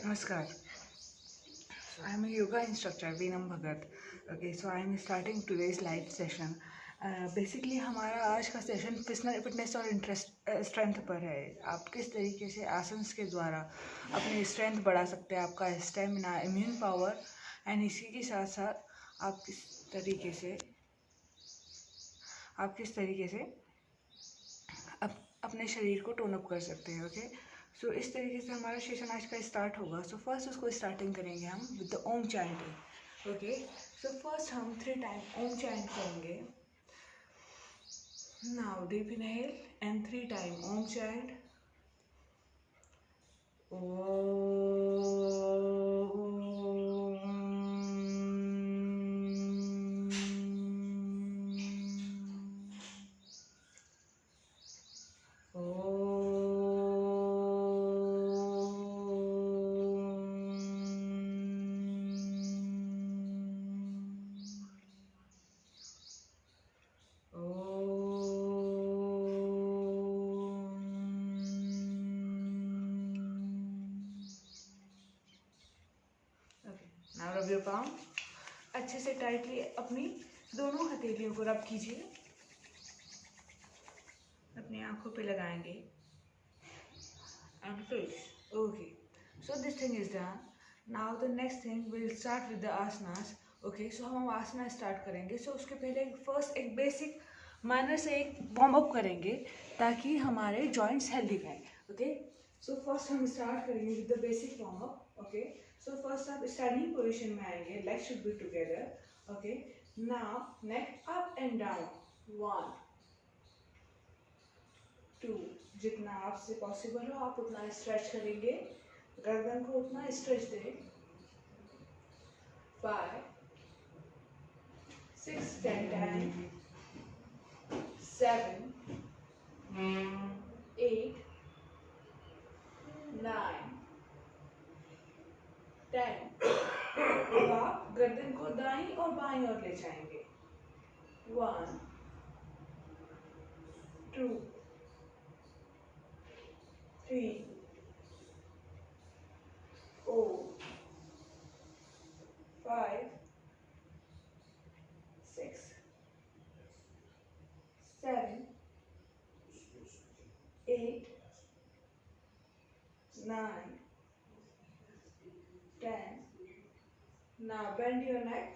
Namaskar. So I am a yoga instructor, Veenam Bhagat. Okay, so I am starting today's live session. Basically हमारा आज का session fitness और interest strength पर है. आप किस तरीके से आसन्स के द्वारा अपनी स्ट्रेंथ बढ़ा सकते हैं, आपका स्टेमिना, इम्यून पावर, एंड इसी के साथ साथ आप किस तरीके से अपने शरीर को टोन अप कर सकते हैं. ओके, सो इस तरीके से हमारा सेशन आज का स्टार्ट होगा. सो फर्स्ट उसको स्टार्टिंग करेंगे हम with the Om chanting. Okay, so first हम 3 टाइम ओम चैंट करेंगे. Now deep inhale and 3 time Om chant. Now rub your palm. अच्छे से टाइटली अपनी दोनों हथेलियों को रब कीजिए. अपनी आंखों पे लगाएंगे and face. Okay, so this thing is done. Now the next thing will start with the asanas. Okay, so हम आसना स्टार्ट करेंगे. सो उसके पहले फर्स्ट एक बेसिक माइनर से एक वार्म अप करेंगे ताकि हमारे जॉइंट्स हेल्दी रहें. ओके, सो फर्स्ट हम स्टार्ट करेंगे with the basic warm up. Okay, so first आप स्टैंडिंग पोजीशन में आएंगे. Legs should be together. Okay, now neck up and down. 1 2. जितना आपसे पॉसिबल हो आप उतना स्ट्रेच करेंगे. गर्दन को उतना स्ट्रेच दें. 5 6 10 7 8 9 10. अब आप गर्दन को दाईं और बाईं ओर ले जाएंगे. 1 2 3 4 5 6 7 8 9 10. Now bend your neck.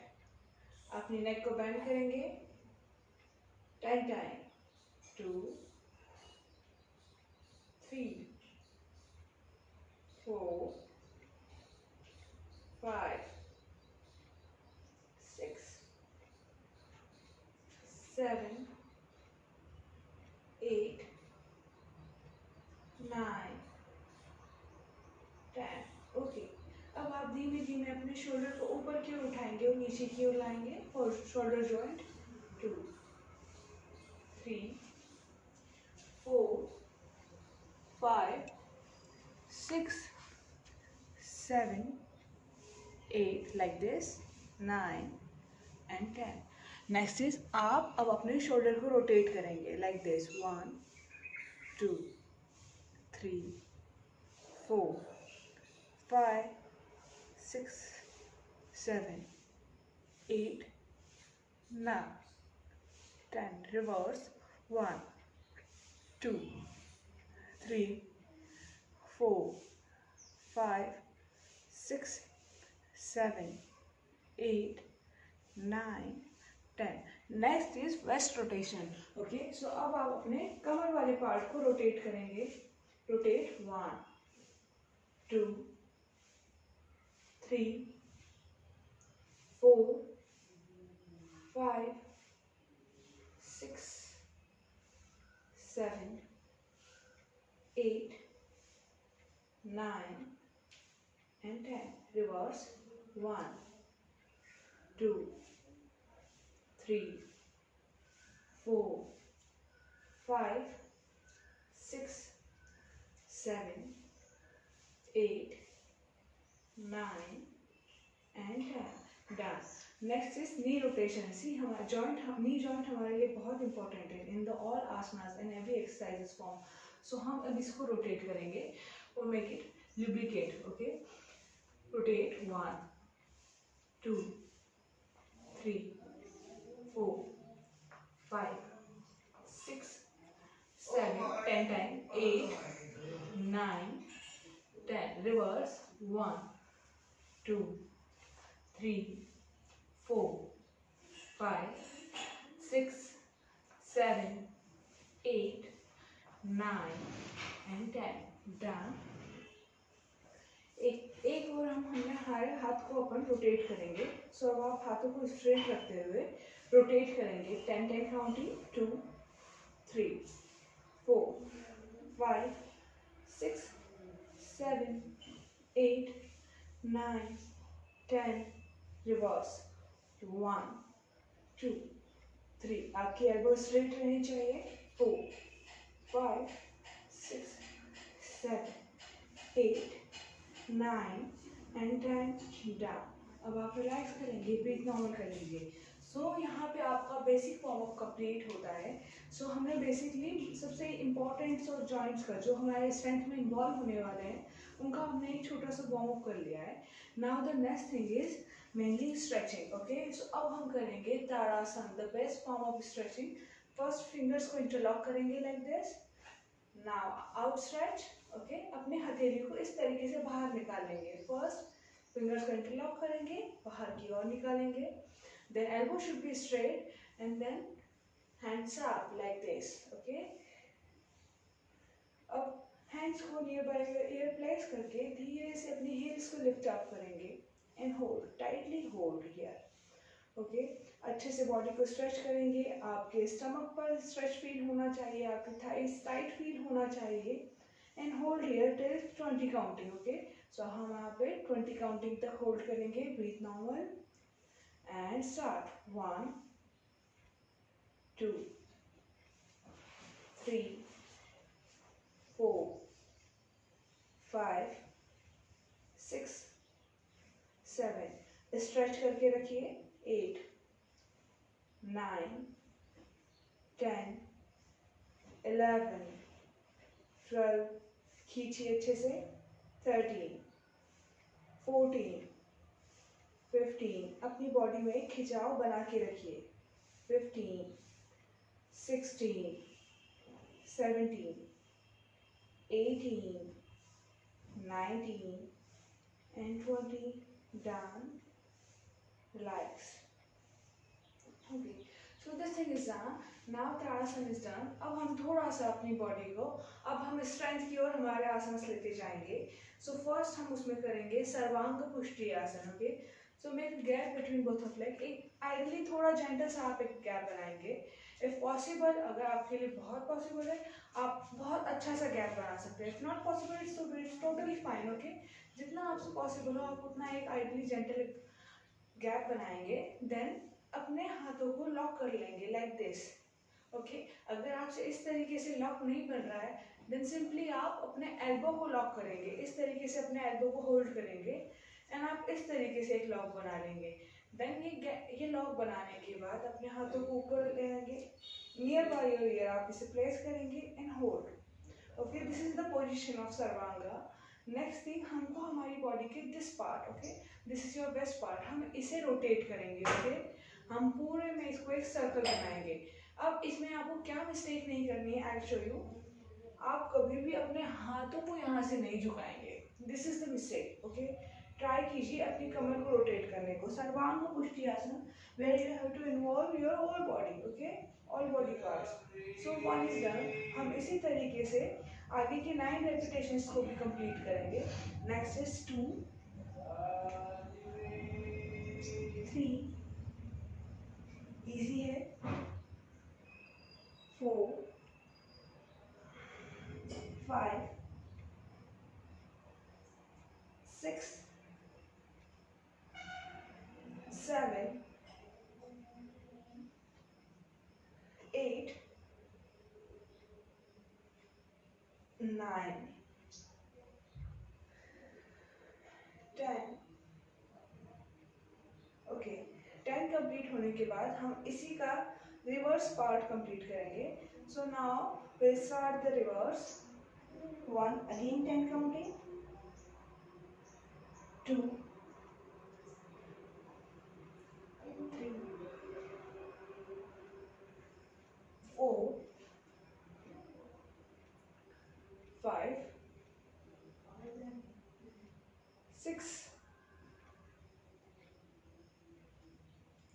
अपनी नेक को बेंड करेंगे 10 टाइम. 2 3 4 5 6 7 8 9 10. ओके, अब आप धीमे धीमे अपने शोल्डर को ऊपर की ओर उठाएंगे और नीचे की ओर लाएंगे और shoulder joint. 2 3 4 5 6 7 8 like this. 9 and 10. Next is आप अब अपने शोल्डर को रोटेट करेंगे like this. 1 2 3 4 5 6 7 8 9 10. Reverse. 1 2 3 4 5 6 7 8 9 10. Next is waist rotation. Okay, so अब आप अपने कमर वाले पार्ट को रोटेट करेंगे. Rotate. 1 2 3 4 5 6 7 8 9 and 10. Reverse. 1 2 3 4 5 6 7 8 9 and 10. Done. Next is knee rotation. See हमारा नी जॉइंट हमारे लिए बहुत इंपॉर्टेंट है in the all asanas and every exercises form. So हम अब इसको रोटेट करेंगे और make it lubricate. Okay, rotate 1 2 3 4 5 6 7 10 times 8 9 10 reverse 1 2 3 4 5 6 7 8 9 and 10 down। एक और हमने हमारे हाथ को अपन रोटेट करेंगे। सो अब आप हाथों को स्ट्रेट रखते हुए रोटेट करेंगे 10 10 काउंटिंग 2 3 4 5 6 7 8 9 10 रिवर्स 1 2 3 आपकी एल्बो स्ट्रेट रहनी चाहिए 4 5 6 7 8 9 and 10 डाउन। अब आप रिलैक्स करेंगे, ब्रीथ नॉर्मल कर लीजिए। सो यहाँ पे आपका बेसिक वार्म अप कंप्लीट होता है। सो हमने बेसिकली सबसे इम्पॉर्टेंट्स और जॉइंट्स का जो हमारे स्ट्रेंथ में इन्वॉल्व होने वाले हैं उनका हमने एक छोटा सा वार्म अप कर लिया है। Now the next thing is mainly stretching. Okay, so अब हम करेंगे tadasana, the best form of stretching. First fingers को इंटरलॉक करेंगे like this. Now out stretch. Okay, अपने हथेली को इस तरीके से बाहर निकालेंगे। फर्स्ट फिंगर्स को इंटरलॉक करेंगे, बाहर की ओर निकालेंगे। Then elbow should be straight and then hands up like this. Okay, अब हैंड्स को नियर बाय ईयर प्लेस करके धीरे से अपनी हील्स को लिफ्ट अप करेंगे and hold, tightly hold here. Okay, अच्छे से बॉडी को स्ट्रेच करेंगे। आपके स्टमक पर स्ट्रेच फील होना चाहिए, आपके थाइस टाइट फील होना चाहिए and hold here till 20 counting. Okay, so हम यहाँ पे 20 काउंटिंग तक होल्ड करेंगे। Breathe normal and start 1 2 3 4 5 6 7, stretch करके रखिए 8 9 10 11 12, खींचिए अच्छे से 13 14 15, अपनी बॉडी में खिंचाव बना के रखिए 15 16 17 18 19 and 20 down, relax. Okay, so this thing is done. Now tadasana is done. अब हम थोड़ा सा अपनी बॉडी को, अब हम स्ट्रेंथ की ओर हमारे आसन्स लेते जाएंगे। सो फर्स्ट हम उसमें करेंगे सर्वांग पुष्टि आसन। Okay, so make gap between both of leg. एक आइडली थोड़ा जेंटल सा आप एक गैप बनाएंगे। इफ पॉसिबल, अगर आपके लिए बहुत पॉसिबल है, आप बहुत अच्छा सा गैप बना सकते हैं। If not possible it's totally fine. Okay, जितना आपसे पॉसिबल हो आप उतना एक आइडली जेंटल गैप बनाएंगे। देन अपने हाथों को लॉक कर लेंगे लाइक दिस। ओके, अगर आपसे इस तरीके से लॉक नहीं बन रहा है देन सिंपली आप अपने एल्बो को लॉक करेंगे। इस तरीके से अपने एल्बो को होल्ड करेंगे एंड आप इस तरीके से एक लॉक बना लेंगे। देन ये लॉक बनाने के बाद अपने हाथों को ऊपर ले आएंगे, नियर बाय योर ईयर आप इसे प्लेस करेंगे and hold. Okay, this is the position of sarvanga. Next thing, हमको हमारी बॉडी के this part, okay, this is your best part, हम इसे रोटेट करेंगे। ओके, हम पूरे में इसको एक सर्कल बनाएंगे। अब इसमें आपको क्या मिस्टेक नहीं करनी है, आई विल शो यू। आप कभी भी अपने हाथों को यहाँ से नहीं झुकाएंगे, this is the mistake. Okay, try कीजिए अपनी कमर को रोटेट करने को। Sarvang Pushti Asana, where you have to involve your whole body. Okay, all body parts. So one is done. हम इसी तरीके से आगे के 9 रेपिटेशंस को भी कंप्लीट करेंगे। नेक्स्ट इज 2 3, इजी है, 4 5 6 7 8 9 10। ओके, 10 कंप्लीट होने के बाद हम इसी का रिवर्स पार्ट कंप्लीट करेंगे। So now will start the reverse. 1, again 10 counting, 2, 3, 4, 5, 6,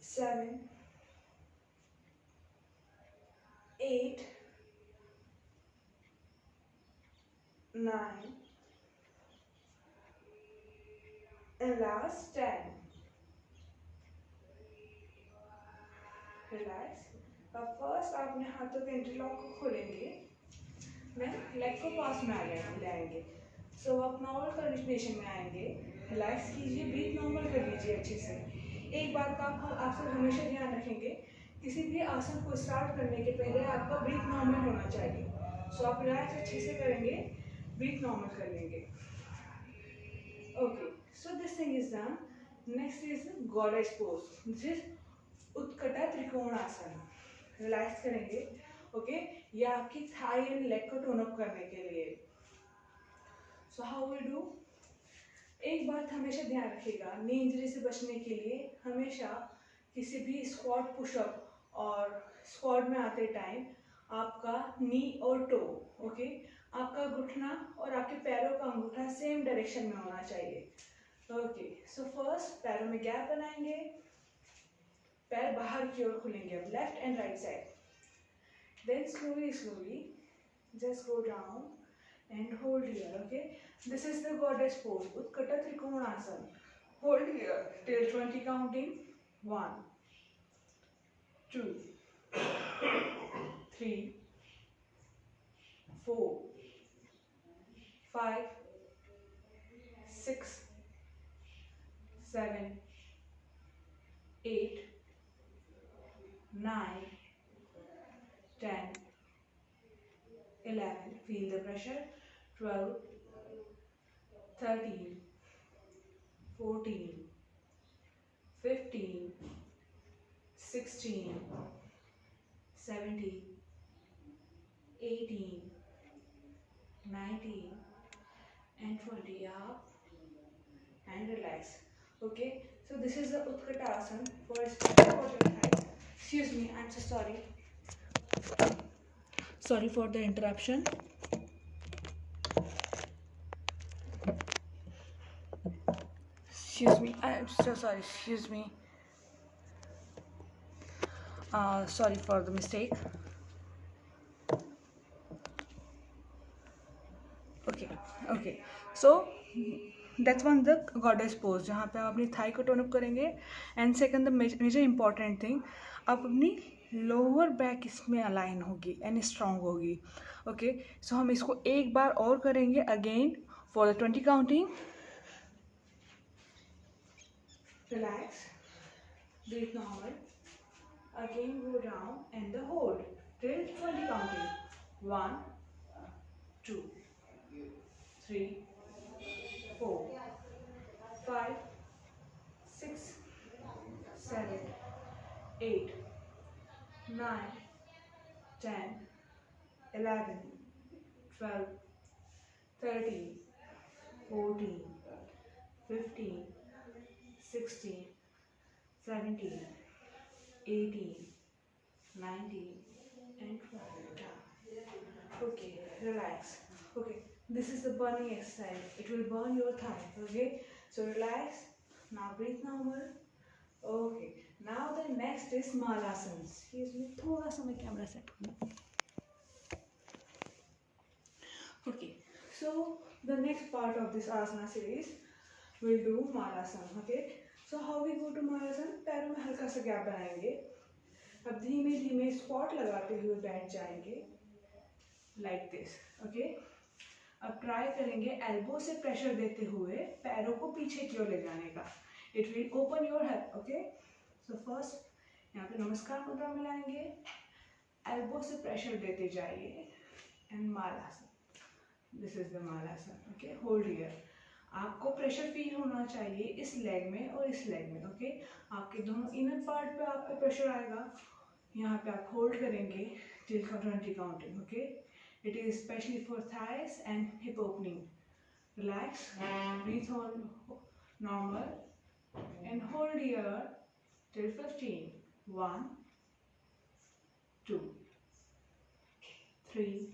7, 8, 9, and last 10. Relax. अब फर्स्ट आप अपने हाथों के इंटरलॉक को खोलेंगे, मैं लेग को पास में आ जाएंगे. सो आप नॉर्मल कंडीशन में आएंगे. रिलैक्स कीजिए, ब्रीथ नॉर्मल कर लीजिए अच्छे से. एक बात का आप सब हमेशा ध्यान रखेंगे, किसी भी आसन को स्टार्ट करने के पहले आपका ब्रीथ नॉर्मल होना चाहिए. सो आप रिलैक्स अच्छे से करेंगे, ब्रीथ नॉर्मल कर लेंगे. Okay, so this thing is done. Next is goddess pose. This is utkata trikonasana. Relax करेंगे. ओके, ये आपकी थाई एंड लेग को टोन अप करने के लिए. So how we do. एक बात हमेशा ध्यान रखिएगा, नी इंजरी से बचने के लिए हमेशा किसी भी स्क्वाट पुशअप और स्क्वाट में आते टाइम आपका नी और टो, ओके, आपका घुटना और आपके पैरों का अंगूठा सेम डायरेक्शन में होना चाहिए. ओके, सो फर्स्ट पैरों में गैप बनाएंगे, पैर बाहर की ओर खुलेंगे, अब left and right side. Then slowly just go down and hold here. Okay, this is the goddess pose, Utkata Trikonasana. Hold here till 20 counting. 1, 2, 3, 4, 5, 6, 7, 8, 9, 10, 11. Feel the pressure. 12, 13, 14, 15, 16, 17, 18, 19, and 20. Up and relax. Okay, so this is the Utkata Asana for your thighs. Excuse me, I'm so sorry. Sorry for the interruption. Excuse me, I'm so sorry. Excuse me. Sorry for the mistake. Okay. So that's one the goddess pose, जहाँ पे आप अपनी thigh को tone up करेंगे. And second the major important thing, आप अपनी lower back इसमें align होगी एंड स्ट्रांग होगी. ओके, सो हम इसको एक बार और करेंगे again for the 20 counting. Relax, breathe normal. Again go down and the hold till 20 counting. 1, 2, 3, 4, 5, 6, 7, 8, 9, 10, 11, 12, 13, 14, 15, 16, 17, 18, 19, and 20. Okay, relax. Okay, this is the burning exercise. It will burn your thigh. Okay, so relax. Now breathe normal. Okay, now the next is Malasana. Excuse me, थोड़ा सा मैं camera set करूँ. Okay, so the next part of this asana series we'll do Malasana. Okay, so how we go to Malasana? पैरों में हल्का सा gap बनाएंगे. अब धीमे धीमे स्क्वाट लगाते हुए बैठ जाएंगे like this. Okay, अब ट्राई करेंगे एल्बो से प्रेशर देते हुए पैरों को पीछे की ओर ले जाने का. It will open your head. Okay, so first यहाँ पे नमस्कार मुद्रा में लाएंगे, एल्बो से प्रेशर देते जाइए and malasana. This is the malasana. Okay, hold here. आपको प्रेशर फील होना चाहिए इस लेग में और इस लेग में. ओके, आपके दोनों इनर पार्ट पे आपको प्रेशर आएगा. यहाँ पे आप होल्ड करेंगे till 20 counting. Okay, it is especially for thighs and hip opening. Relax, breathe on, normal, and hold here till 15. 1, 2, 3,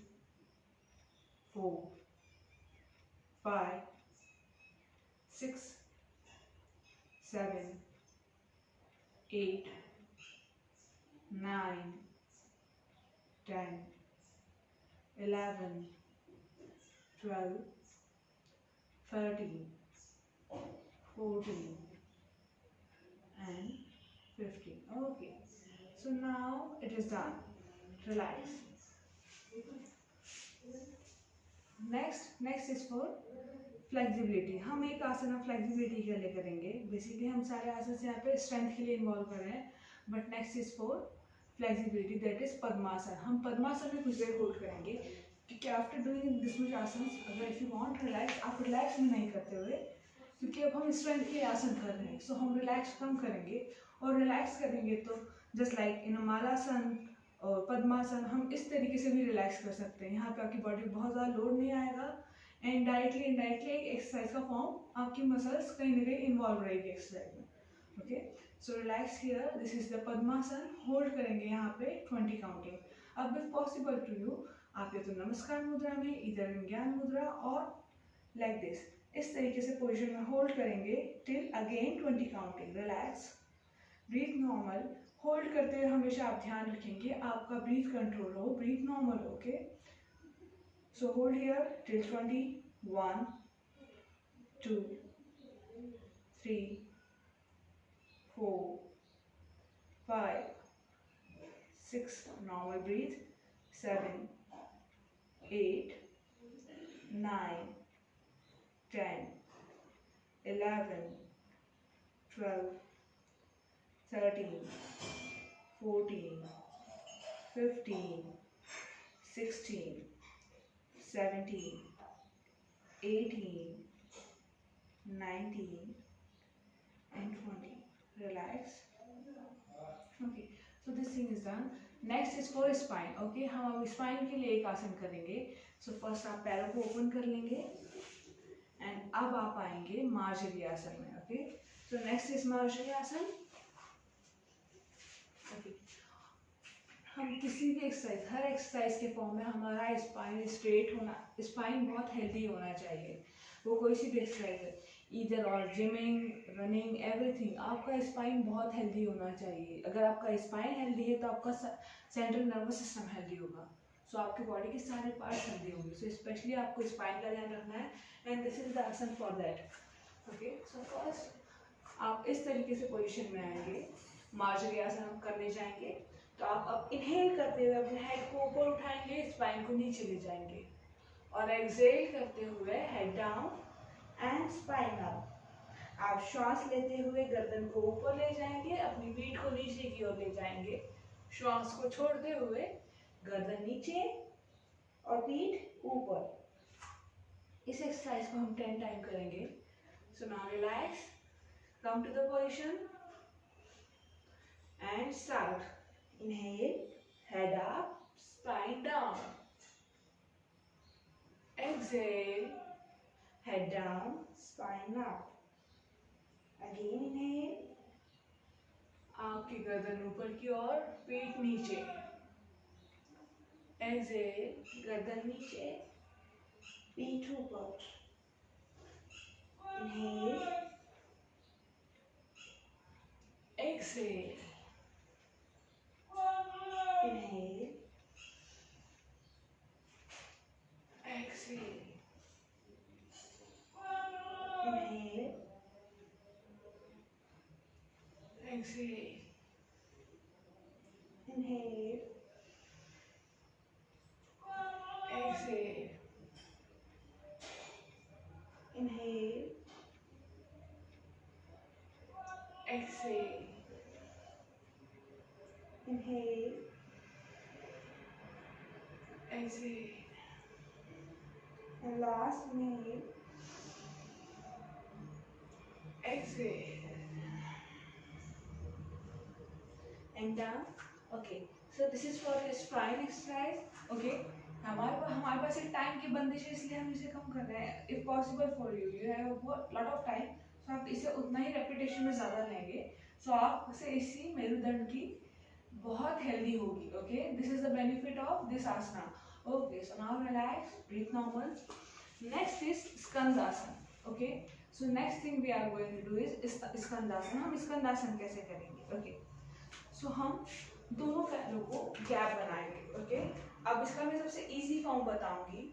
4, 5, 6, 7, 8, 9, 10, 11, 12, 13, 14, and 15. Okay, so now it is done. Relax. Next is for flexibility. हम एक आसन flexibility के लिए करेंगे. Basically हम सारे आसन यहाँ पे स्ट्रेंथ के लिए इन्वॉल्व कर रहे हैं, but next is for flexibility, that is padmasana. हम पद्मासन में कुछ देर होल्ड करेंगे, क्योंकि आफ्टर डूइंग दिस मच आसन, अगर इफ यू वांट रिलैक्स, आप रिलैक्स में नहीं करते हुए, क्योंकि अब हम स्ट्रेंथ के आसन कर रहे हैं, सो हम रिलैक्स कम करेंगे. और रिलैक्स करेंगे तो जस्ट लाइक इन मालासन और पद्मासन हम इस तरीके से भी रिलैक्स कर सकते हैं. यहाँ पे आपकी बॉडी बहुत ज़्यादा लोड नहीं आएगा, एंड डायरेक्टली इनडायरेक्टली एक एक्सरसाइज का फॉर्म आपकी मसल्स कहीं ना कहीं इन्वॉल्व रहेगी एक्सरसाइज में. Okay, so relax here. This is the padmasana. Hold करेंगे यहाँ पे 20 काउंटिंग. अब इफ पॉसिबल टू यू, आप या तो नमस्कार मुद्रा में, इधर ज्ञान मुद्रा, और लाइक दिस, इस तरीके से पोजिशन में होल्ड करेंगे till again 20 counting. Relax, breathe normal. Hold करते हुए हमेशा आप ध्यान रखेंगे आपका ब्रीथ कंट्रोल हो, ब्रीथ नॉर्मल हो. Okay, so hold here till 20. 1, 2, 3, 4, 5, 6, normal breathe. 7, 8, 9, 10, 11, 12, 13, 14, 15, 16, 17, 18, 19, and 20. Relax. Okay, so this thing is done. Next is for spine. Okay, हम अब spine के लिए एक आसन करेंगे. So first आप पैरों को ओपन कर लेंगे, and अब आप आएंगे मार्जरी आसन में. Okay, so next is Marjorie आसन. Okay, हम किसी भी एक्सरसाइज, हर एक्सरसाइज के फॉर्म में हमारा स्पाइन स्ट्रेट होना, स्पाइन बहुत हेल्दी होना चाहिए. वो कोई सी भी एक्सरसाइज है, इधर और जिमिंग, रनिंग, एवरीथिंग, आपका स्पाइन बहुत हेल्दी होना चाहिए. अगर आपका स्पाइन हेल्दी है तो आपका सेंट्रल नर्वस सिस्टम हेल्दी होगा. सो आपकी बॉडी के सारे पार्ट्स हेल्दी होंगे. सो स्पेशली आपको स्पाइन का ध्यान रखना है, एंड दिस इज द आसन for that. Okay, so first आप इस तरीके से पोजिशन में आएंगे. मार्जरी आसन हम करने जाएंगे, तो आप अब इनहेल करते हुए अपने हेड को ऊपर उठाएंगे, स्पाइन को नीचे ले जाएंगे, और एक्सहेल करते हुए head down and spine up. आप श्वास लेते हुए गर्दन को ऊपर ले जाएंगे, अपनी पीठ को नीचे की ओर ले जाएंगे. श्वास को छोड़ते हुए गर्दन नीचे और पीठ ऊपर. इस एक्सरसाइज को हम 10 टाइम करेंगे. So now relax, come to the position and start. Inhale, head up, spine down. Exhale, head down, spine up. Again inhale, आपकी गर्दन ऊपर की ओर, पीठ नीचे. Exhale, गर्दन नीचे, पीठ ऊपर. Inhale, exhale. Inhale, exhale. Inhale, exhale. Inhale, exhale. Inhale, exhale. Inhale, exhale. And last, inhale, exhale. And down. Okay, so this is for spine exercise. Okay, हमारे पास एक टाइम की बंदिश है, इसलिए हम इसे कम कर रहे हैं. If possible for you, you have a lot of time, सो आप इसे उतना ही रेपिटेशन में ज़्यादा लेंगे, सो आपसे इसी मेरुदंड की बहुत हेल्दी होगी. Okay, this is the benefit of this asana. Okay, so now relax, breathe normal. Next is skandasana. Okay, so next thing we are going to do is skandasana. हम स्कंदासन कैसे करेंगे? ओके, सो हम दोनों पैरों को गैप बनाएंगे. ओके, अब इसका मैं सबसे इजी फॉर्म बताऊंगी.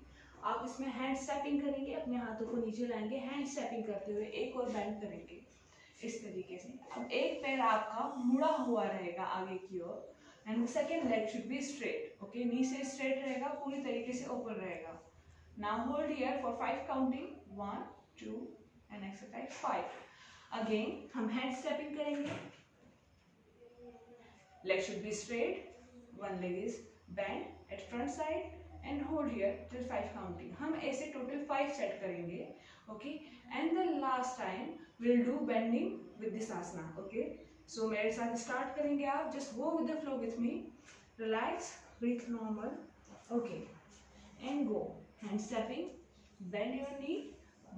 आप इसमें हैंड स्टेपिंग करेंगे, अपने हाथों को नीचे लाएंगे, हैंड स्टेपिंग करते हुए एक और बेंड करेंगे इस तरीके से. अब एक पैर आपका मुड़ा हुआ रहेगा आगे की ओर, and second leg should be straight. Okay, knee से स्ट्रेट रहेगा, पूरी तरीके से ओपन रहेगा. Now hold here for 5 counting. 1 2 and exercise 5. Again हम हैंड स्टेपिंग करेंगे. Leg should be straight, one leg is bent at front side and hold here till 5 counting. हम ऐसे total 5 set करेंगे. Okay, and the last time we'll do bending with this asana. Okay, so मेरे साथ start करेंगे आप. Just go with the flow with me. Relax, breathe normal. Okay, and go. Hand stepping, bend your knee.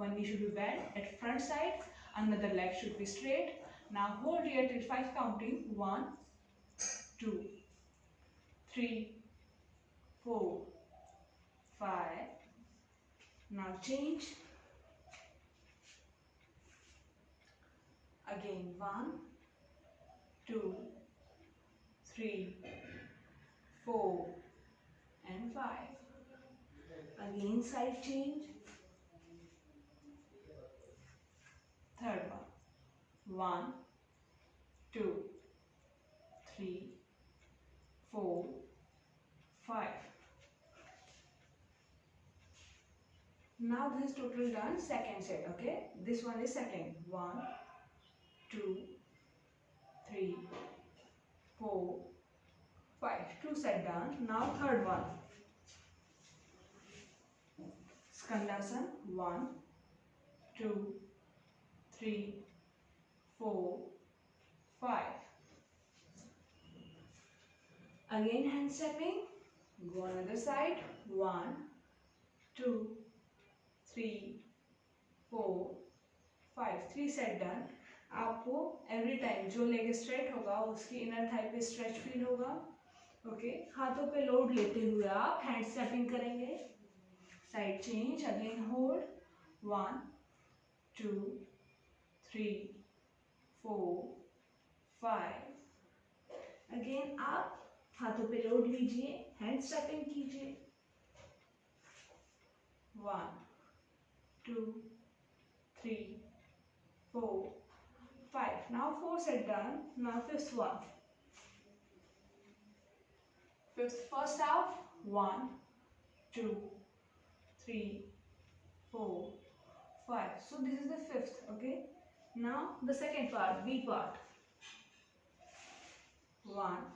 One knee should be bent at front side. Another leg should be straight. Now hold here till 5 counting. 1 2 3 4 5. Now change. Again 1 2 3 4 and 5. Again side change. Third one. 1 2 3 4 5. Now this is total done. Second set. Okay, this one is second. 1 2 3 4 5. 2 set done. Now third one. Skandasan. 1 2 3 4 5. Again hand stepping. Go on other side. 1 2 3 4 5. 3 set done. आपको every time जो leg straight होगा उसकी inner Thai पे stretch feel होगा. Okay, हाथों पे load लेते हुए आप हैंड स्टेपिंग करेंगे. Side change. Again hold. 1 2 3 4 5. Again आप हाथों पे लोड लीजिए, हैंड स्टेपिंग कीजिए. 1 2 3 4 5. Now 4 set done. Now fifth one. First half. 1 2 3 4 5. So this is the fifth. Okay. Now the second part, B part. 1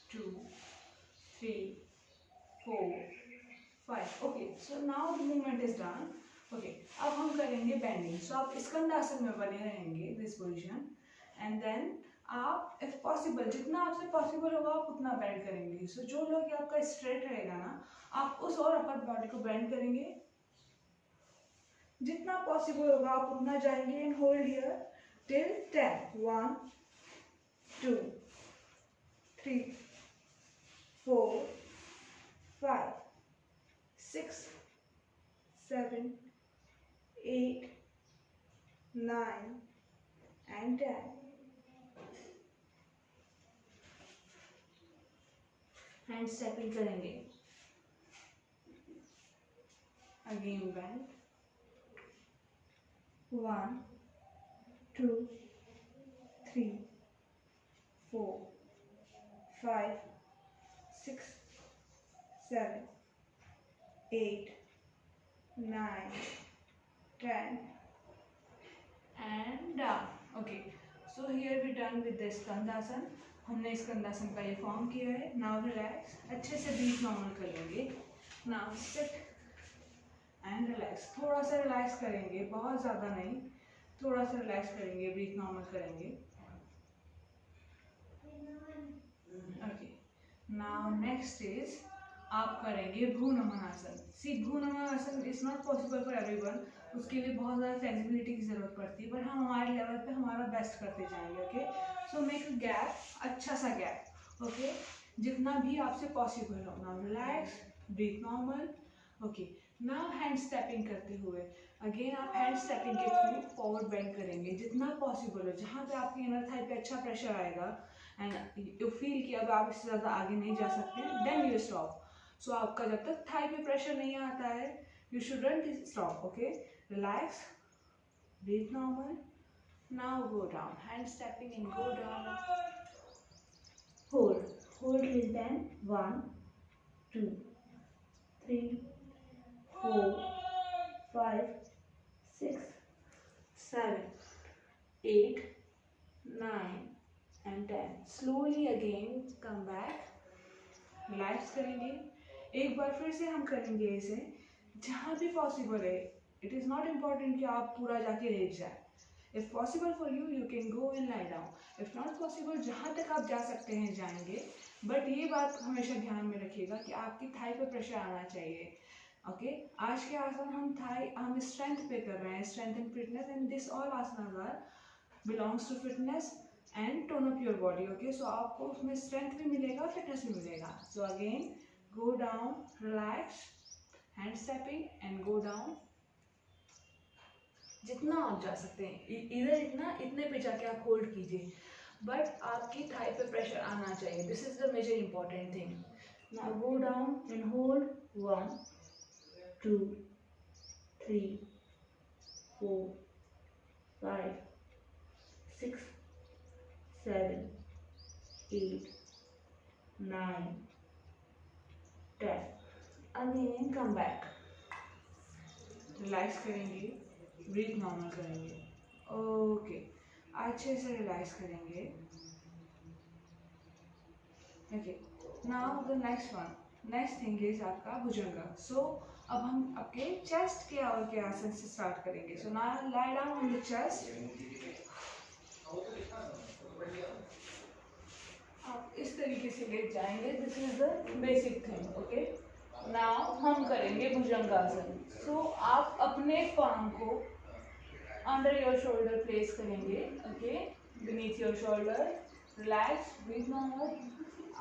2 3 4 5. Okay, so now the movement is done. Okay, अब हम करेंगे bending. सो आप स्कंदासन में बने रहेंगे this position, and then आप if possible जितना आपसे पॉसिबल होगा आप उतना बेंड करेंगे. सो जो लोग आपका स्ट्रेट रहेगा ना, आप उस और अपर बॉडी को बेंड करेंगे. जितना पॉसिबल होगा आप उतना जाएंगे and hold here till 10. 1 2 3 4 5 6 7 8 9 and 10. Hand stepping करेंगे. Again bend. 1 2 3 4 5 6 7 8 9 10 and down. Okay, so here we done with the स्कंदासन. हमने स्कंदासन का ये फॉर्म किया है. Now relax. अच्छे से ब्रीथ नॉर्मल कर लेंगे. Now sit and relax. थोड़ा सा रिलैक्स करेंगे, बहुत ज़्यादा नहीं, थोड़ा सा रिलैक्स करेंगे, ब्रीथ नॉर्मल करेंगे. ओके, नाउ नेक्स्ट इज आप करेंगे bhru namanasana. See bhru namanasana is not possible for everyone. उसके लिए बहुत ज़्यादा फ्लेक्सिबिलिटी की ज़रूरत पड़ती है, पर हम हमारे लेवल पे हमारा बेस्ट करते जाएंगे। Okay, so make a gap, अच्छा सा गैप। ओके, जितना भी आपसे पॉसिबल हो। Now relax, breathe normal. Okay, now hand stepping करते हुए अगेन आप हैंड स्टेपिंग के थ्रू फॉरवर्ड बेंड करेंगे जितना पॉसिबल हो। जहाँ पे आपकी इनर थाई पे अच्छा प्रेशर आएगा एंड यू फील कि अब आप इससे ज़्यादा आगे नहीं जा सकते, देन यू स्टॉप। सो आपका जब तक थाई पे प्रेशर नहीं आता है, you shouldn't stop. Okay, relax, breathe normal. Now go down, hand stepping and go down. Hold till 10. 1 2 3 4 5 6 7 8 9 and 10. Slowly again come back. Relax करेंगे। एक बार फिर से हम करेंगे इसे जहाँ भी पॉसिबल है। इट इज़ नॉट इम्पॉर्टेंट कि आप पूरा जाके लेट जाए। If possible for you, you can go and lie down. If not possible, जहाँ तक आप जा सकते हैं जाएंगे, बट ये बात हमेशा ध्यान में रखिएगा कि आपकी थाई पे प्रेशर आना चाहिए। ओके, आज के आसन हम स्ट्रेंथ पे कर रहे हैं, strength and fitness, and this all asanas are belongs to fitness and tone up your body. Okay, so आपको उसमें स्ट्रेंथ भी मिलेगा, फिटनेस भी मिलेगा। So again go down, relax, hand stepping and go down जितना आप जा सकते हैं। इधर इतना, इतने पे जाके आप होल्ड कीजिए, बट आपकी थाई पे प्रेशर आना चाहिए। This is the major important thing. Now go down and hold 1 2 3 4 5 6 7 8 9 10. Again come back, relax करेंगे, ब्रीथ नॉर्मल करेंगे। ओके, अच्छे से रिलैक्स करेंगे। Okay, now the next thing is आपका भुजंगा। सो अब हम आपके चेस्ट के और के आसन से स्टार्ट करेंगे। So now lie down on the chest. आप इस तरीके से लेट जाएंगे। This is the basic thing. Okay, now हम करेंगे भुजंगासन। सो आप अपने पाम को अंडर योर शोल्डर प्लेस करेंगे। Okay, beneath your shoulder, relax, breathe normal.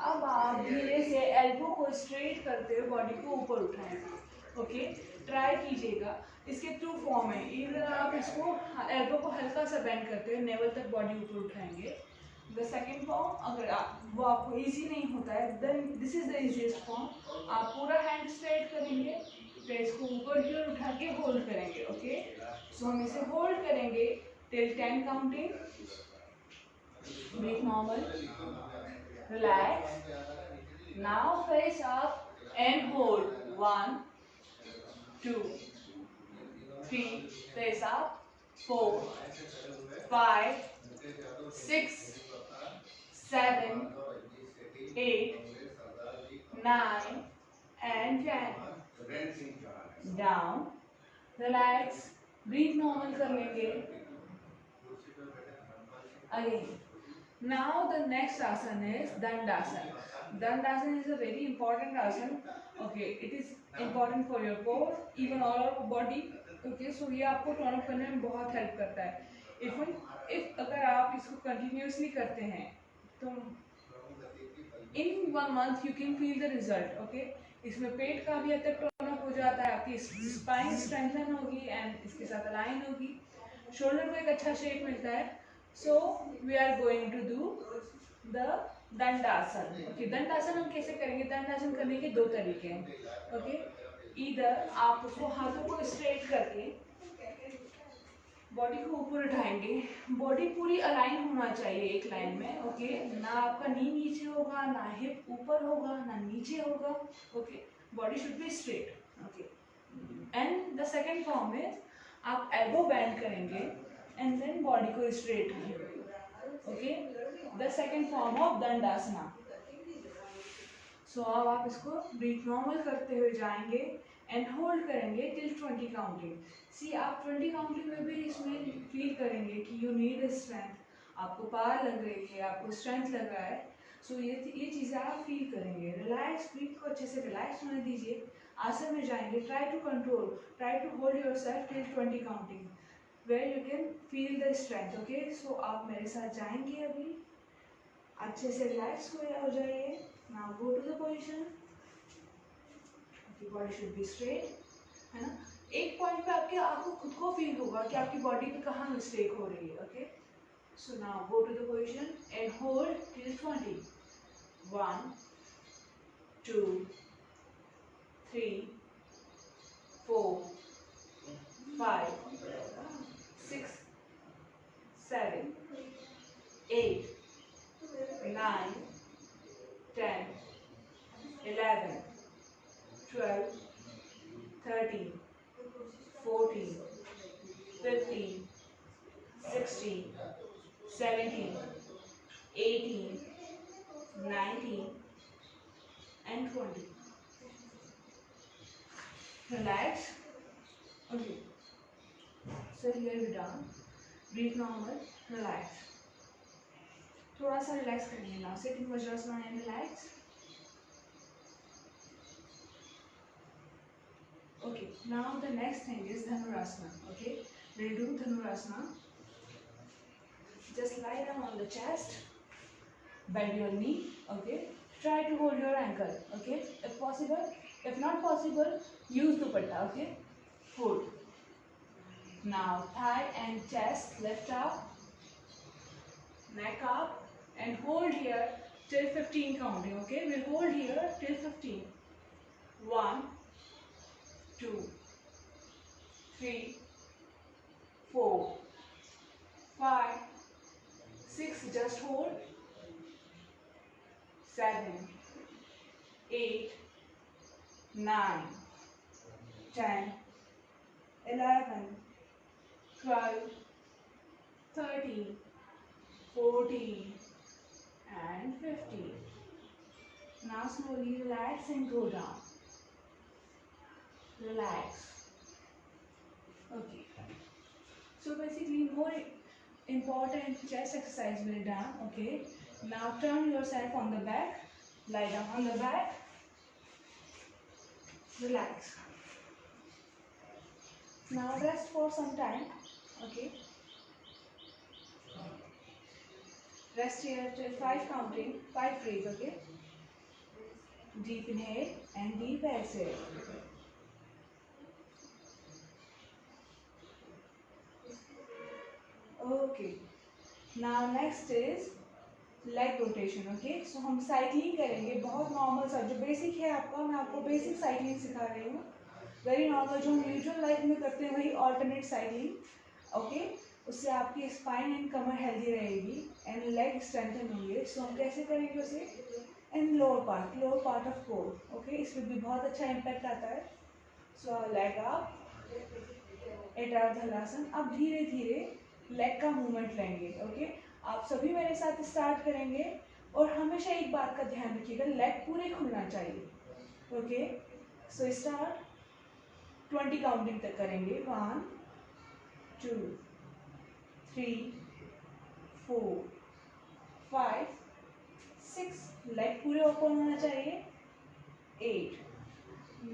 अब आप धीरे से एल्बो को स्ट्रेट करते हुए बॉडी को ऊपर उठाएंगे। ओके, ट्राई कीजिएगा। इसके टू फॉर्म है, इधर आप इसको एल्बो को हल्का सा बेंड करते हुए नेवल तक बॉडी ऊपर उठाएंगे। द सेकेंड फॉर्म, अगर वो आपको इजी नहीं होता है, then this is the easiest form. आप पूरा हैंड स्ट्रेट करेंगे, फिर इसको ऊपर की ओर उठा के होल्ड करेंगे। ओके, सो हम इसे होल्ड करेंगे till 10 counting. Breathe normal, relax. Now face up and hold 1 2 3, face up 4 5 6 7 8 9 and 10. Down, relax, breathe normal कर लेंगे। Again, now the next asana is Dandasana. Dandasana is a very important asana. Okay, it is important for your core, even all over body. Okay, so ये आपको tone up करने में बहुत help करता है। if अगर आप इसको कंटिन्यूसली करते हैं तो in 1 month you can feel the result. Okay, इसमें पेट का भी हद तक टोन अप हो जाता है, आपकी स्पाइन स्ट्रेंथन होगी एंड इसके साथ अलाइन होगी, शोल्डर को एक अच्छा शेप मिलता है। So we are going to do the dandasana. Okay, dandasana हम कैसे करेंगे? दंडासन करने के दो तरीके हैं। ओके, इधर आप उसको हाथों को स्ट्रेट करके बॉडी को ऊपर उठाएंगे। बॉडी पूरी अलाइन होना चाहिए एक लाइन में। ओके, ना आपका नी नीचे होगा, ना हिप ऊपर होगा, ना नीचे होगा। Okay, body should be straight. Okay, and the second form is आप एल्बो बेंड करेंगे एंड देन बॉडी को स्ट्रेट रखेंगे। Okay, the second form of dandasana. So अब आप इसको ब्रीथ नॉर्मल करते हुए जाएंगे एंड होल्ड करेंगे टिल 20 काउंटिंग। सी आप 20 काउंटिंग में भी इसमें फील करेंगे कि यू नीड स्ट्रेंथ, आपको पावर लग रही है, आपको स्ट्रेंथ लग रहा है। सो ये चीज़ें आप फील करेंगे। रिलैक्स, ब्रीथ को अच्छे से रिलैक्स होने दीजिए। आसन में जाएंगे, try to control, try to hold yourself till 20 counting where you can feel the strength. Okay, so आप मेरे साथ जाएंगे अभी, अच्छे से रिलैक्स हो जाइए. Now go to the position, body should be straight, है ना. एक पॉइंट पे आपको खुद को फील होगा कि आपकी बॉडी पे कहाँ मिस्टेक हो रही है. Okay, so now go to the position and hold till 20. 1 2 3 4 5 6 7 8 9 10 11 12 13 14 15 16 17 18 19 and 20. Relax. Okay, so here we done. Breathe normal. Relax. थोड़ा सा रिलैक्स करेंगे. Now sit in vajrasana and relax. Okay, now the next thing is Dhanurasana. Okay, we'll do Dhanurasana. Just lie down on the chest, bend your knee. Okay, try to hold your ankle. Okay, if possible. If not possible, use dupatta. Okay, hold. Now thigh and chest lift up, neck up, and hold here till 15 counting. Okay, we'll hold here till 15. 1 2 3 4 5 6, just hold. 7 8 9 10 11 12 13 14 and 15. Now slowly relax and go down. Relax. Okay, so basically more important chest exercise will done. Okay, now turn yourself on the back, lie down on the back, relax. Now rest for some time. Okay, rest here till 5 counting, 5 breaths. Okay, deep inhale and deep exhale. Okay, now next is leg rotation. Okay, so हम cycling करेंगे, बहुत normal सा जो basic है आपका. मैं आपको basic cycling सिखा रही हूँ, वेरी नॉर्मल जो हम यूजुअल लाइफ में करते हैं वही ऑल्टरनेट साइकिलिंग. ओके, उससे आपकी स्पाइन एंड कमर हेल्दी रहेगी एंड लेग स्ट्रेंथन होंगे. सो हम कैसे करेंगे उसे? In lower part of core. Okay, इसमें भी बहुत अच्छा इम्पैक्ट आता है. सो लेग अप, एटाधलासन. अब धीरे धीरे लेग का मूवमेंट लेंगे. ओके, आप सभी मेरे साथ स्टार्ट करेंगे और हमेशा एक बात का ध्यान रखिएगा, लेग पूरे खुलना चाहिए. Okay, so start. 20 काउंटिंग तक करेंगे. 1 2 3 4 5 6, लेग पूरे ओपन होना चाहिए. 8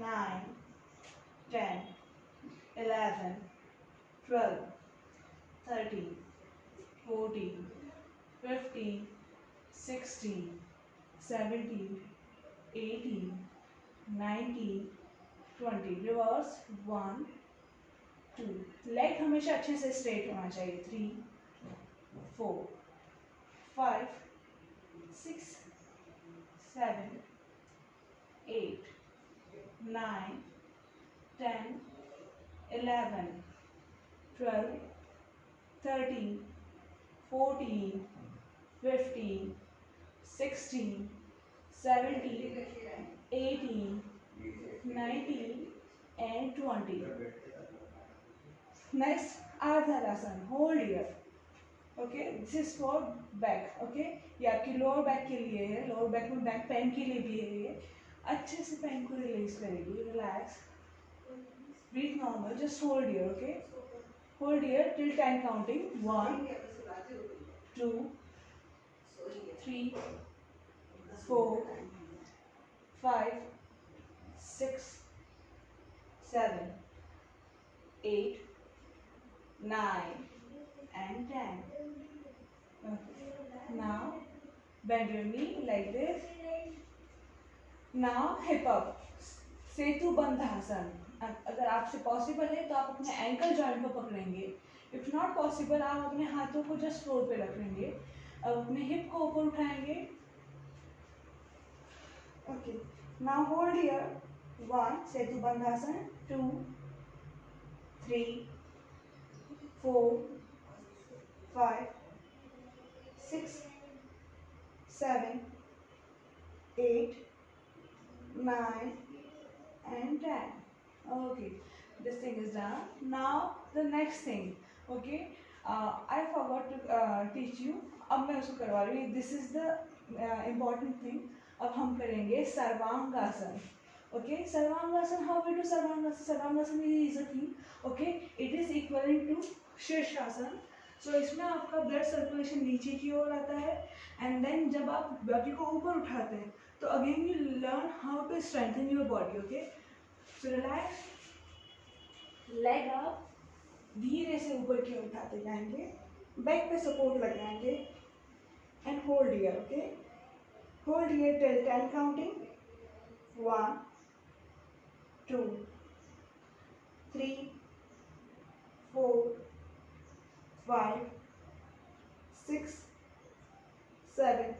9 10 11 12 13 14 15 16 17 18 19 20. रिवर्स. 1 2, लेग हमेशा अच्छे से स्ट्रेट होना चाहिए. 3 4 5 6 7 8 9 10 11 12 13 14 15 16 17 18 19 and 20. Next, Ardharasan. Hold here. Okay, this is for back. Okay, ये आपकी लोअर बैक के लिए है. लोअर बैक में बैक पेन के लिए भी है. ये अच्छे से पेन को रिलीज करेगी. Relax. Breathe normal. Just hold here. Okay, hold here till 10 counting. 1 2 3 4 5 6 7, 8, 9 and 10. Okay. Now bend your knee like this. Now hip up. सेतु बंधासन. अगर आपसे पॉसिबल है तो आप अपने एंकल जॉइंट को पकड़ेंगे. इफ नॉट पॉसिबल आप अपने हाथों को जस्ट फ्लोर पे रख लेंगे. अब अपने हिप को ऊपर उठाएंगे. Okay. Now hold here. 1 setu bandhasana, 2, 3, 4, 5, 6, 7, 8, 9 and 10. Okay, this thing is done. Now the next thing. Okay, I forgot to teach you. अब मैं उसको करवा रही हूँ. This is the important thing. अब हम करेंगे sarvangasana. Okay, sarvangasana. How we do sarvangasana? Sarvangasana is a thing. Okay, it is equivalent to शीर्षासन. So इसमें आपका ब्लड सर्कुलेशन नीचे की ओर आता है. एंड देन जब आप बॉडी को ऊपर उठाते हैं तो again you learn how to strengthen your body. Okay, so relax, leg up, धीरे से ऊपर की ओर उठाते जाएंगे. बैक पे सपोर्ट लगाएंगे and hold here. Okay, hold here till 10 counting. 1, 2, 3, 4, 5, 6, 7,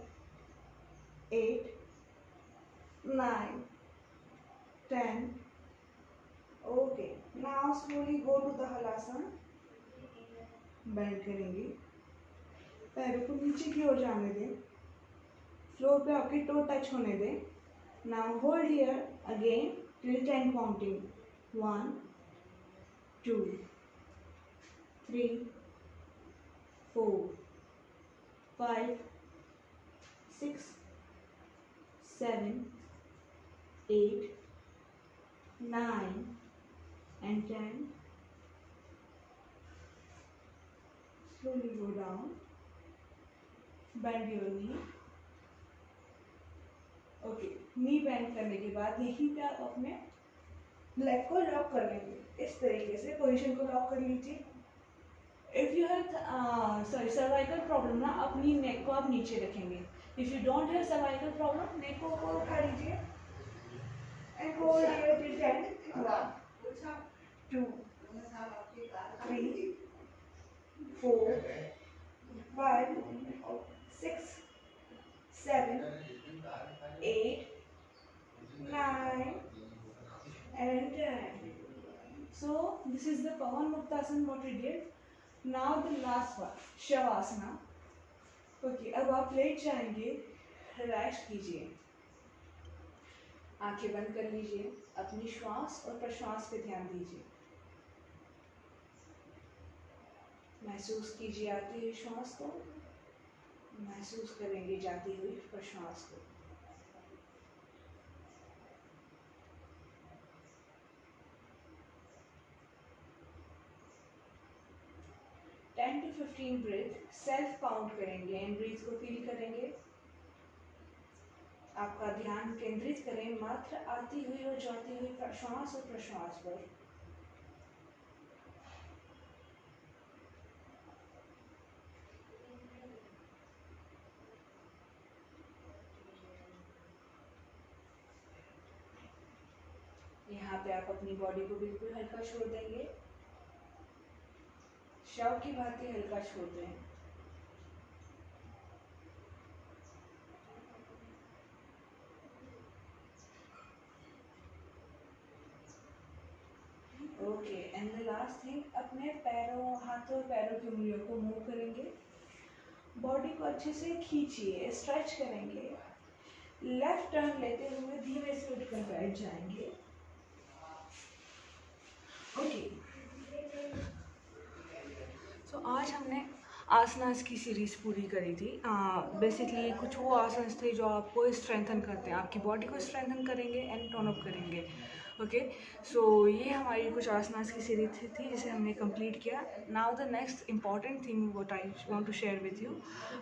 8, 9, 10. Okay. Now slowly go to the halasana. Bend करेंगे. पैरों को नीचे की ओर जाने दें. फ्लोर पे आपके टो टच होने दें. Now hold here again till 10 counting. 1, 2, 3, 4, 5, 6, 7, 8, 9 and 10. Slowly go down. Bend your knee. Okay, knee bend करने के बाद यहीं पे आप अपने लेग को लॉक कर लेंगे. इस तरीके से पोजीशन को लॉक कर लीजिए. If you have cervical problem ना, अपनी नेक को आप नीचे रखेंगे. If you don't have cervical problem, neck को ऊपर उठा लीजिए and hold here till 10. 1, 2, 3, 4, 5, 6, 7, 8, 9 and 10. So this is the Pawan Muktasan what we did. Now the last one, Shavasana. Okay, अब आप लेट जाएंगे. रिलैक्स कीजिए, आंखें बंद कर लीजिए. अपनी श्वास और प्रश्वास पे ध्यान दीजिए. महसूस कीजिए आती हुई श्वास को, महसूस करेंगे जाती हुई प्रश्वास को. Ten to 15 breath self count करेंगे एंड ब्रीथ को फील करेंगे. आपका ध्यान केंद्रित करें मात्र आती हुई और जाती हुई श्वास और प्रश्वास पर. यहाँ पे आप अपनी बॉडी को बिल्कुल हल्का छोड़ देंगे. शव की भांति हल्का छोड़ दें. Okay, and the last thing, अपने पैरों, हाथों पैरों की उंगलियों को मूव करेंगे. बॉडी को अच्छे से खींचिए, स्ट्रेच करेंगे. लेफ्ट टर्न लेते हुए धीरे से उठकर बैठ जाएंगे. ओके, सो आज हमने आसनास की सीरीज पूरी करी थी. बेसिकली कुछ वो आसनास थे जो आपको स्ट्रेंथन करते हैं, आपकी बॉडी को स्ट्रेंथन करेंगे एंड टोन अप करेंगे. ओके, सो ये हमारी कुछ आसनास की सीरीज थी जिसे हमने कंप्लीट किया. Now the next important thing what I want to share with you,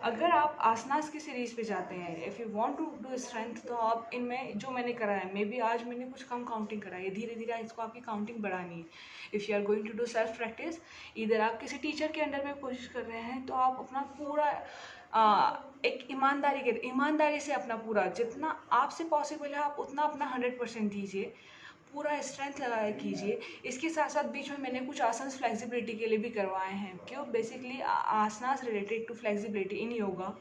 अगर आप आसनास की सीरीज पे जाते हैं, if you want to do strength, तो आप इनमें जो मैंने करा है, मे बी आज मैंने कुछ कम काउंटिंग करा है, धीरे धीरे इसको आपकी काउंटिंग बढ़ानी है. If you are going to do self practice, इधर आप किसी टीचर के अंडर में कोशिश कर रहे हैं, तो आप अपना पूरा एक ईमानदारी से अपना पूरा जितना आपसे पॉसिबल है आप उतना अपना 100% दीजिए, पूरा स्ट्रेंथ लगाया कीजिए. इसके साथ साथ बीच में मैंने कुछ आसन फ्लेक्सिबिलिटी के लिए भी करवाए हैं, क्यों, basically asanas related to flexibility in yoga.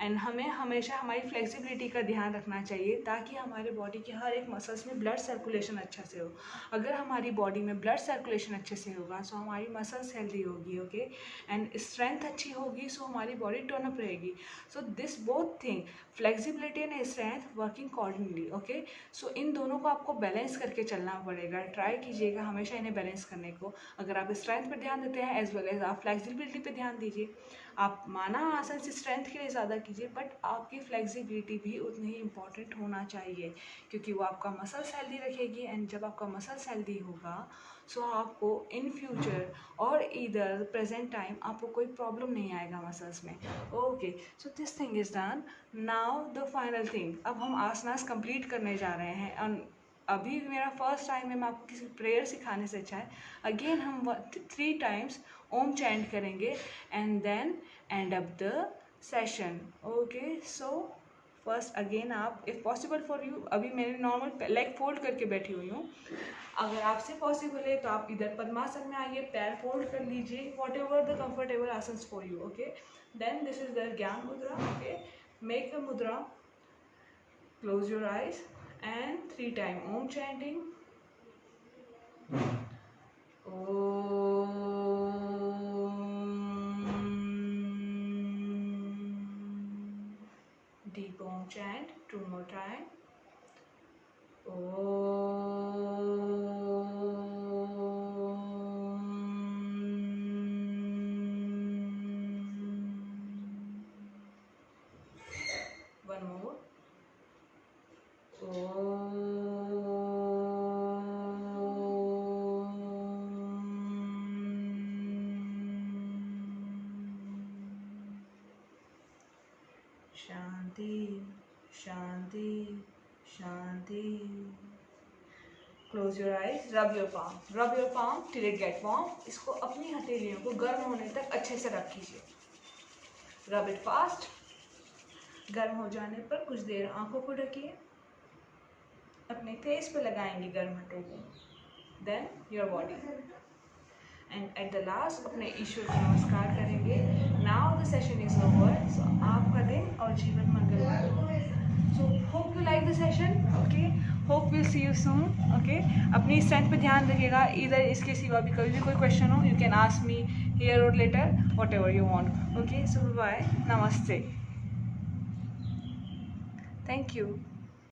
And हमें हमेशा हमारी फ्लेक्सिबिलिटी का ध्यान रखना चाहिए ताकि हमारे बॉडी के हर एक मसल्स में ब्लड सर्कुलेशन अच्छा से हो. अगर हमारी बॉडी में ब्लड सर्कुलेशन अच्छे से होगा सो हमारी मसल्स हेल्दी होगी, ओके, एंड स्ट्रेंथ अच्छी होगी सो हमारी बॉडी टर्न अप रहेगी. So this both thing, flexibility and strength working cordially, okay. So इन दोनों को आपको बैलेंस करके चलना पड़ेगा. ट्राई कीजिएगा हमेशा इन्हें बैलेंस करने को. अगर आप स्ट्रेंथ पर ध्यान देते हैं एज वेल एज आप फ्लेक्सिबिलिटी पे ध्यान दीजिए. आप माना आसन से स्ट्रेंथ के लिए ज़्यादा कीजिए, बट आपकी फ्लेक्सिबिलिटी भी उतनी ही इम्पॉर्टेंट होना चाहिए, क्योंकि वो आपका मसल्स हेल्दी रखेगी. एंड जब आपका मसल्स हेल्दी होगा सो आपको इन फ्यूचर और इधर प्रेजेंट टाइम आपको कोई प्रॉब्लम नहीं आएगा मसल्स में. Okay, so this thing is done. Now the final thing, अब हम आसनास कंप्लीट करने जा रहे हैं. और अभी मेरा फर्स्ट टाइम है, मैं आपको किसी प्रेयर सिखाने से अच्छा है अगेन हम 3 टाइम्स ओम चैंट करेंगे and then end up the session. Okay, so first again आप, इफ़ पॉसिबल फॉर यू, अभी मैंने नॉर्मल लेग फोल्ड करके बैठी हुई हूँ. अगर आपसे पॉसिबल है तो आप इधर पद्मासन में आइए, पैर फोल्ड कर लीजिए, whatever the comfortable asana for you. Okay, then this is the gyan mudra. Okay, make the mudra, close your eyes and 3 time Om chanting. Deep Om chant 2 more time. One more. Shanti Shanti Shanti. Close your eyes, रब your palm till it get warm. इसको अपनी हथेलियों को गर्म होने तक अच्छे से रख कीजिए. Rub it fast. गर्म हो जाने पर कुछ देर आंखों को ढकिए, अपने फेस पे लगाएंगे गर्म हथेली. Then your body and at the last अपने ईश्वर को नमस्कार करेंगे. Now the session is over. So आपका दिन और जीवन मंगलमय हो. So hope you like the session. Okay, hope will see you soon. Okay, अपनी स्ट्रेंथ पे ध्यान रखिएगा. इधर इसके सिवा भी कभी भी कोई क्वेश्चन हो, you can ask me here और later, whatever you want. Okay, so bye, नमस्ते, थैंक यू.